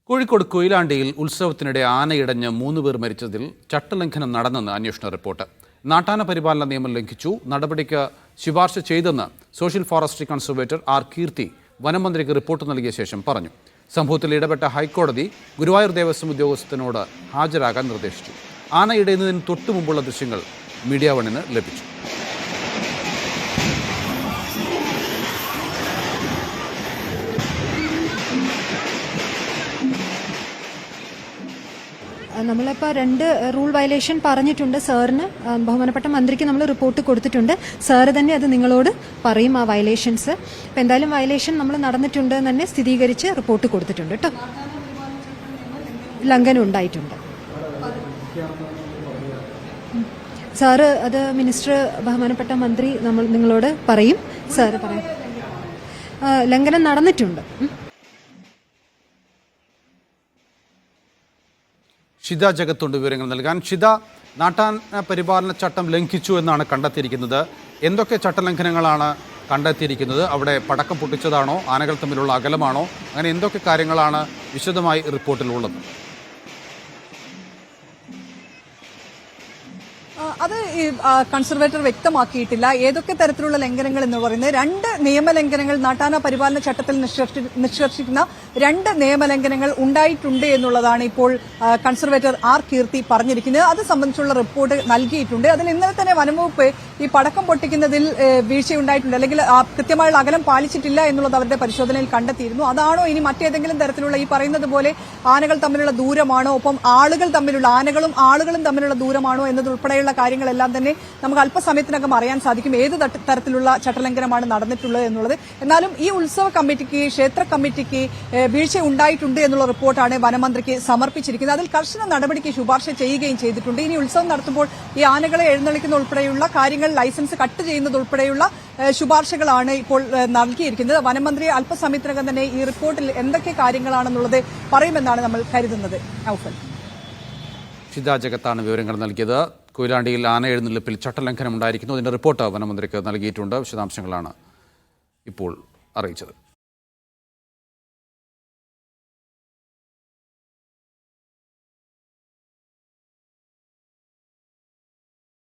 കോഴിക്കോട് കൊയിലാണ്ടിയിൽ ഉത്സവത്തിനിടെ ആനയിടഞ്ഞ് 3 പേർ മരിച്ചതിൽ ചട്ടലംഘനം നടന്നെന്ന് അന്വേഷണ റിപ്പോർട്ട്. നാട്ടാന പരിപാലന നിയമം ലംഘിച്ചു, നടപടിക്ക് ശുപാർശ ചെയ്തെന്ന് സോഷ്യൽ ഫോറസ്ട്രി കൺസർവേറ്റർ ആർ കീർത്തി വനമന്ത്രിക്ക് റിപ്പോർട്ട് നൽകിയ ശേഷം പറഞ്ഞു. സംഭവത്തിൽ ഇടപെട്ട ഹൈക്കോടതി ഗുരുവായൂർ ദേവസ്വം ഉദ്യോഗസ്ഥനോട് ഹാജരാകാൻ നിർദ്ദേശിച്ചു. ആന ഇടയുന്നതിന് തൊട്ടുമുമ്പുള്ള ദൃശ്യങ്ങൾ മീഡിയ വണ്ണിന് ലഭിച്ചു. നമ്മളിപ്പോൾ 2 റൂൾ വയലേഷൻ പറഞ്ഞിട്ടുണ്ട് സാറിന്. ബഹുമാനപ്പെട്ട മന്ത്രിക്ക് നമ്മൾ റിപ്പോർട്ട് കൊടുത്തിട്ടുണ്ട്. സാറ് തന്നെ അത് നിങ്ങളോട് പറയും ആ വയലേഷൻസ്. അപ്പം എന്തായാലും വയലേഷൻ നമ്മൾ നടന്നിട്ടുണ്ട് എന്ന് തന്നെ സ്ഥിരീകരിച്ച് റിപ്പോർട്ട് കൊടുത്തിട്ടുണ്ട് കേട്ടോ. ലംഘനം ഉണ്ടായിട്ടുണ്ട്. സാറ് അത് മിനിസ്റ്റർ ബഹുമാനപ്പെട്ട മന്ത്രി നിങ്ങളോട് പറയും. സാറ് പറയും ലംഘനം നടന്നിട്ടുണ്ട്. ഷിത ജഗത്തുണ്ട് വിവരങ്ങൾ നൽകാൻ. ഷിത, നാട്ടാന പരിപാലന ചട്ടം ലംഘിച്ചു എന്നാണ് കണ്ടെത്തിയിരിക്കുന്നത്. എന്തൊക്കെ ചട്ടലംഘനങ്ങളാണ് കണ്ടെത്തിയിരിക്കുന്നത്? അവിടെ പടക്കം പൊട്ടിച്ചതാണോ, ആനകൾ തമ്മിലുള്ള അകലമാണോ, അങ്ങനെ എന്തൊക്കെ കാര്യങ്ങളാണ് വിശദമായി റിപ്പോർട്ടിലുള്ളത്? അത് കൺസർവേറ്റർ വ്യക്തമാക്കിയിട്ടില്ല. ഏതൊക്കെ തരത്തിലുള്ള ലംഘനങ്ങൾ എന്ന് പറയുന്നത് 2 നിയമലംഘനങ്ങൾ നാട്ടാന പരിപാലന ചട്ടത്തിൽ നിഷ്കർഷിക്കുന്ന 2 നിയമലംഘനങ്ങൾ ഉണ്ടായിട്ടുണ്ട് എന്നുള്ളതാണ് ഇപ്പോൾ കൺസർവേറ്റർ ആർ കീർത്തി പറഞ്ഞിരിക്കുന്നത്. അത് സംബന്ധിച്ചുള്ള റിപ്പോർട്ട് നൽകിയിട്ടുണ്ട്. അതിൽ ഇന്നലെ തന്നെ വനംവകുപ്പ് ഈ പടക്കം പൊട്ടിക്കുന്നതിൽ വീഴ്ചയുണ്ടായിട്ടുണ്ട്, അല്ലെങ്കിൽ കൃത്യമായുള്ള അകലം പാലിച്ചിട്ടില്ല എന്നുള്ളത് അവരുടെ പരിശോധനയിൽ കണ്ടെത്തിയിരുന്നു. അതാണോ ഇനി മറ്റേതെങ്കിലും തരത്തിലുള്ള ഈ പറയുന്നത് പോലെ ആനകൾ തമ്മിലുള്ള ദൂരമാണോ, ഒപ്പം ആനകളും ആളുകളും തമ്മിലുള്ള ദൂരമാണോ എന്നതുൾപ്പെടെയുള്ള കാര്യങ്ങളെല്ലാം തന്നെ നമുക്ക് അല്പസമയത്തിനകം അറിയാൻ സാധിക്കും ഏത് തരത്തിലുള്ള ചട്ടലംഘനമാണ് നടന്നിട്ടുള്ളത് എന്നുള്ളത്. എന്നാലും ഈ ഉത്സവ കമ്മിറ്റിക്ക്, ക്ഷേത്ര കമ്മിറ്റിക്ക് വീഴ്ച ഉണ്ടായിട്ടുണ്ട് എന്നുള്ള റിപ്പോർട്ടാണ് വനമന്ത്രിക്ക് സമർപ്പിച്ചിരിക്കുന്നത്. അതിൽ കർശന നടപടിക്ക് ശുപാർശ ചെയ്യുകയും ചെയ്തിട്ടുണ്ട്. ഇനി ഉത്സവം നടത്തുമ്പോൾ ഈ ആനകളെ എഴുന്നള്ളിക്കുന്ന ഉൾപ്പെടെയുള്ള കാര്യങ്ങൾ, ലൈസൻസ് കട്ട് ചെയ്യുന്നത് ഉൾപ്പെടെയുള്ള ശുപാർശകളാണ് ഇപ്പോൾ നൽകിയിരിക്കുന്നത്. വനമന്ത്രി അല്പസമയത്തിനകം തന്നെ ഈ റിപ്പോർട്ടിൽ എന്തൊക്കെ കാര്യങ്ങളാണെന്നുള്ളത് പറയുമെന്നാണ് നമ്മൾ കരുതുന്നത്. ഷിത ജഗത്താണ് വിവരങ്ങൾ നൽകിയത്. കൊയിലാണ്ടിയിൽ ആന എഴുന്നള്ളിപ്പിൽ ചട്ടലംഘനം ഉണ്ടായിരിക്കുന്നു. അതിന്റെ റിപ്പോർട്ട് വനമന്ത്രിക്ക് നൽകിയിട്ടുണ്ട്. വിശദാംശങ്ങളാണ് ഇപ്പോൾ അറിയിച്ചത്.